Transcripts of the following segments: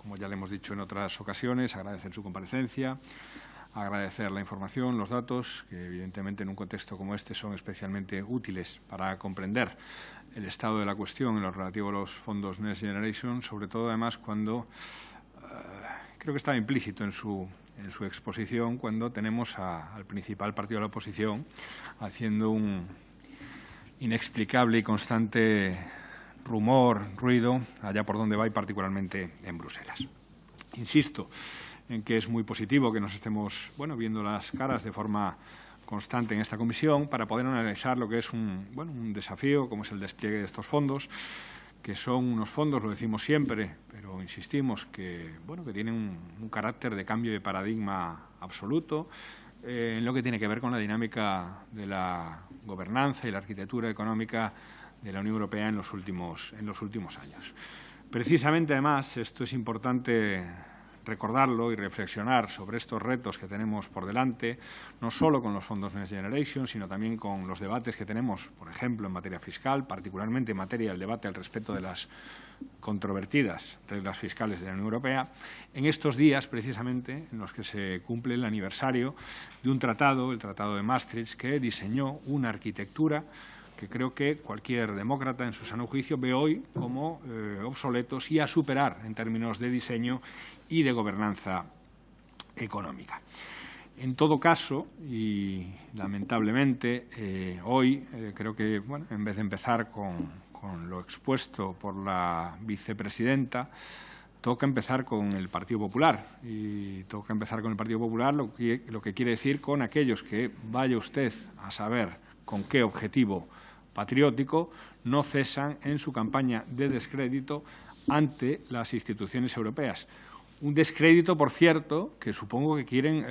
como ya le hemos dicho en otras ocasiones, agradecer su comparecencia, agradecer la información, los datos, que evidentemente en un contexto como este son especialmente útiles para comprender el estado de la cuestión en lo relativo a los fondos Next Generation, sobre todo además cuando creo que estaba implícito en su exposición, cuando tenemos al principal partido de la oposición haciendo un inexplicable y constante ruido, allá por donde va y particularmente en Bruselas. Insisto en que es muy positivo que nos estemos viendo las caras de forma constante en esta comisión para poder analizar lo que es un desafío, como es el despliegue de estos fondos, que son unos fondos, lo decimos siempre, pero insistimos que tienen un carácter de cambio de paradigma absoluto en lo que tiene que ver con la dinámica de la gobernanza y la arquitectura económica de la Unión Europea en los últimos años. Precisamente, además, esto es importante recordarlo y reflexionar sobre estos retos que tenemos por delante, no solo con los fondos Next Generation, sino también con los debates que tenemos, por ejemplo, en materia fiscal, particularmente en materia del debate al respecto de las controvertidas reglas fiscales de la Unión Europea, en estos días, precisamente, en los que se cumple el aniversario de un tratado, el Tratado de Maastricht, que diseñó una arquitectura que creo que cualquier demócrata en su sano juicio ve hoy como obsoletos y a superar en términos de diseño y de gobernanza económica. En todo caso, y lamentablemente, hoy creo que en vez de empezar con lo expuesto por la vicepresidenta, toca empezar con el Partido Popular. Y toca empezar con el Partido Popular, lo que quiere decir con aquellos que vaya usted a saber con qué objetivo patriótico no cesan en su campaña de descrédito ante las instituciones europeas. Un descrédito, por cierto, que supongo que quieren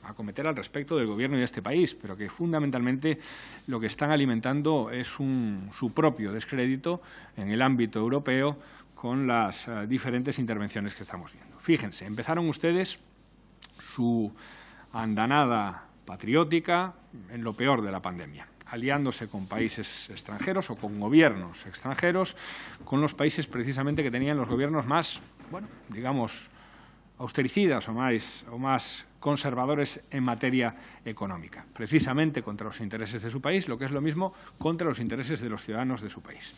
acometer al respecto del Gobierno de este país, pero que fundamentalmente lo que están alimentando es su propio descrédito en el ámbito europeo con las diferentes intervenciones que estamos viendo. Fíjense, empezaron ustedes su andanada patriótica en lo peor de la pandemia, aliándose con países extranjeros o con gobiernos extranjeros, con los países precisamente que tenían los gobiernos más, digamos, austericidas o más conservadores en materia económica, precisamente contra los intereses de su país, lo que es lo mismo contra los intereses de los ciudadanos de su país.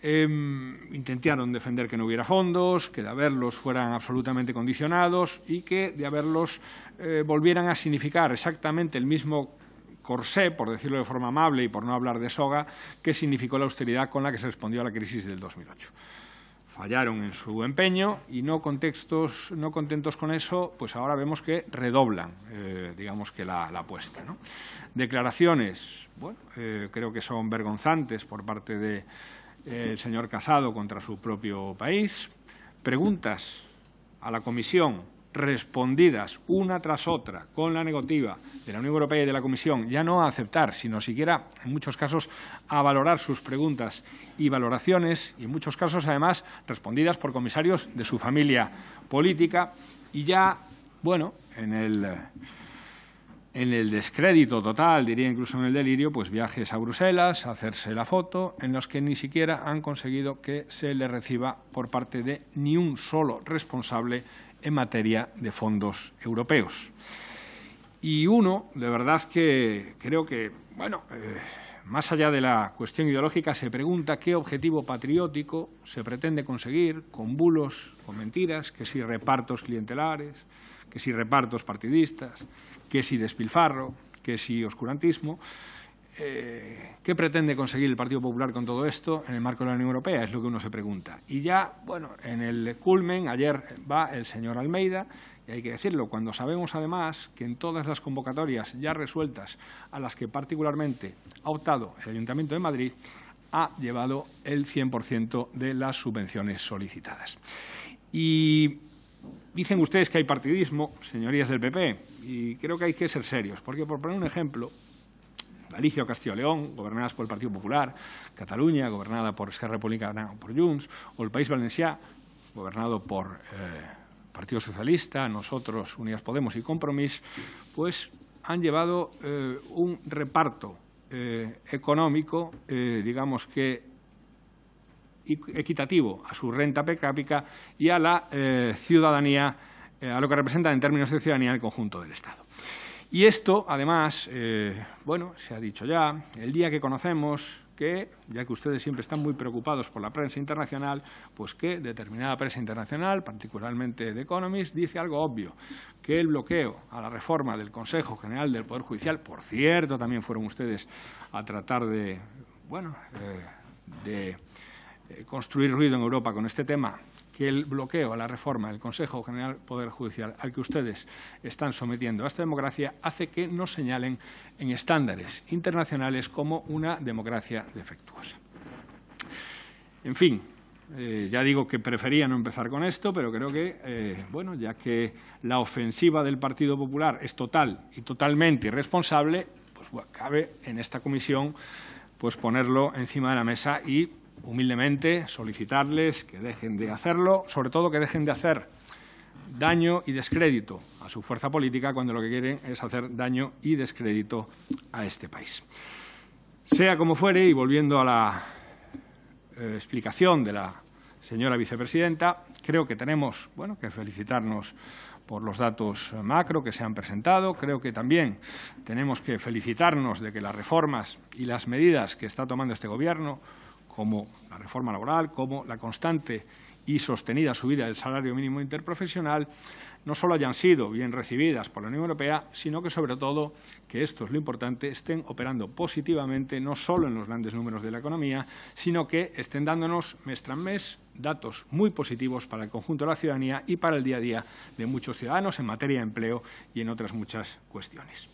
Intentaron defender que no hubiera fondos, que de haberlos fueran absolutamente condicionados y que de haberlos volvieran a significar exactamente el mismo corsé, por decirlo de forma amable y por no hablar de soga, que significó la austeridad con la que se respondió a la crisis del 2008. Fallaron en su empeño y no contentos con eso, pues ahora vemos que redoblan, digamos que la apuesta, ¿no? Declaraciones, creo que son vergonzantes por parte del señor Casado contra su propio país. Preguntas a la Comisión respondidas una tras otra con la negativa de la Unión Europea y de la Comisión, ya no a aceptar, sino siquiera, en muchos casos, a valorar sus preguntas y valoraciones, y en muchos casos, además, respondidas por comisarios de su familia política, y ya, en el descrédito total, diría incluso en el delirio, pues viajes a Bruselas, a hacerse la foto, en los que ni siquiera han conseguido que se le reciba por parte de ni un solo responsable en materia de fondos europeos. Y uno, de verdad que creo que, más allá de la cuestión ideológica, se pregunta qué objetivo patriótico se pretende conseguir con bulos, con mentiras, que si repartos clientelares, que si repartos partidistas, que si despilfarro, que si oscurantismo. ¿Qué pretende conseguir el Partido Popular con todo esto en el marco de la Unión Europea? Es lo que uno se pregunta. Y ya, en el culmen, ayer va el señor Almeida, y hay que decirlo, cuando sabemos además que en todas las convocatorias ya resueltas a las que particularmente ha optado el Ayuntamiento de Madrid, ha llevado el 100% de las subvenciones solicitadas. Y dicen ustedes que hay partidismo, señorías del PP, y creo que hay que ser serios, porque por poner un ejemplo, Galicia o Castilla y León, gobernadas por el Partido Popular, Cataluña, gobernada por Esquerra Republicana o por Junts, o el País Valencià, gobernado por Partido Socialista, nosotros, Unidas Podemos y Compromís, pues han llevado un reparto económico, digamos que equitativo a su renta per cápita y a la ciudadanía, a lo que representa en términos de ciudadanía el conjunto del Estado. Y esto, además, se ha dicho ya, el día que conocemos que, ya que ustedes siempre están muy preocupados por la prensa internacional, pues que determinada prensa internacional, particularmente The Economist, dice algo obvio, que el bloqueo a la reforma del Consejo General del Poder Judicial, por cierto, también fueron ustedes a tratar de construir ruido en Europa con este tema, que el bloqueo a la reforma del Consejo General del Poder Judicial al que ustedes están sometiendo a esta democracia hace que nos señalen en estándares internacionales como una democracia defectuosa. En fin, ya digo que prefería no empezar con esto, pero creo que, ya que la ofensiva del Partido Popular es total y totalmente irresponsable, pues cabe en esta comisión pues ponerlo encima de la mesa y humildemente solicitarles que dejen de hacerlo, sobre todo que dejen de hacer daño y descrédito a su fuerza política cuando lo que quieren es hacer daño y descrédito a este país. Sea como fuere, y volviendo a la explicación de la señora vicepresidenta, creo que tenemos que felicitarnos por los datos macro que se han presentado. Creo que también tenemos que felicitarnos de que las reformas y las medidas que está tomando este Gobierno, como la reforma laboral, como la constante y sostenida subida del salario mínimo interprofesional, no solo hayan sido bien recibidas por la Unión Europea, sino que, sobre todo, que esto es lo importante, estén operando positivamente no solo en los grandes números de la economía, sino que estén dándonos mes tras mes datos muy positivos para el conjunto de la ciudadanía y para el día a día de muchos ciudadanos en materia de empleo y en otras muchas cuestiones.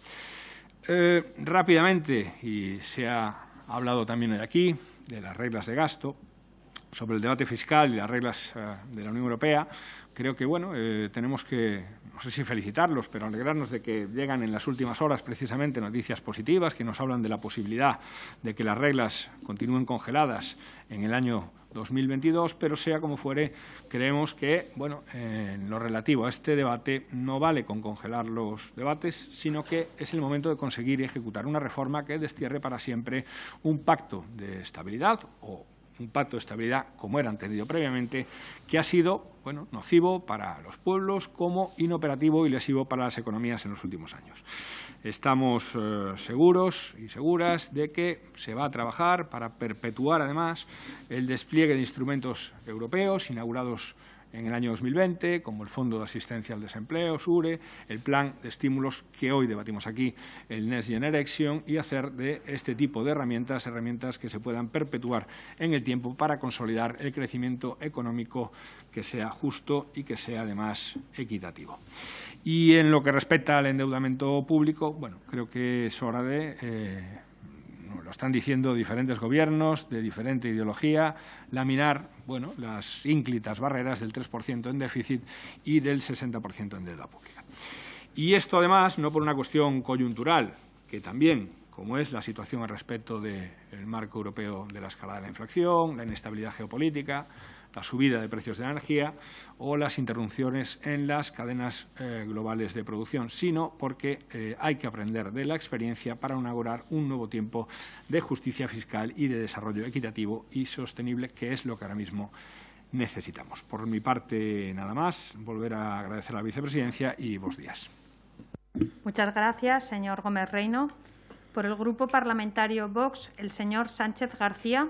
Rápidamente, y se ha hablado también hoy aquí de las reglas de gasto, sobre el debate fiscal y las reglas de la Unión Europea, creo que tenemos que, no sé si felicitarlos, pero alegrarnos de que llegan en las últimas horas precisamente noticias positivas que nos hablan de la posibilidad de que las reglas continúen congeladas en el año 2022, pero sea como fuere, creemos que en lo relativo a este debate no vale con congelar los debates, sino que es el momento de conseguir y ejecutar una reforma que destierre para siempre un pacto de estabilidad o un pacto de estabilidad, como era entendido previamente, que ha sido nocivo para los pueblos como inoperativo y lesivo para las economías en los últimos años. Estamos seguros y seguras de que se va a trabajar para perpetuar, además, el despliegue de instrumentos europeos inaugurados en el año 2020, como el Fondo de Asistencia al Desempleo, SURE, el plan de estímulos que hoy debatimos aquí, el Next Generation, y hacer de este tipo de herramientas que se puedan perpetuar en el tiempo para consolidar el crecimiento económico que sea justo y que sea, además, equitativo. Y en lo que respecta al endeudamiento público, creo que es hora de lo están diciendo diferentes gobiernos de diferente ideología, laminar las ínclitas barreras del 3% en déficit y del 60% en deuda pública. Y esto, además, no por una cuestión coyuntural, que también, como es la situación al respecto del marco europeo de la escalada de la inflación, la inestabilidad geopolítica, la subida de precios de la energía o las interrupciones en las cadenas globales de producción, sino porque hay que aprender de la experiencia para inaugurar un nuevo tiempo de justicia fiscal y de desarrollo equitativo y sostenible, que es lo que ahora mismo necesitamos. Por mi parte, nada más. Volver a agradecer a la vicepresidencia y buenos días. Muchas gracias, señor Gómez Reino. Por el Grupo Parlamentario Vox, el señor Sánchez García.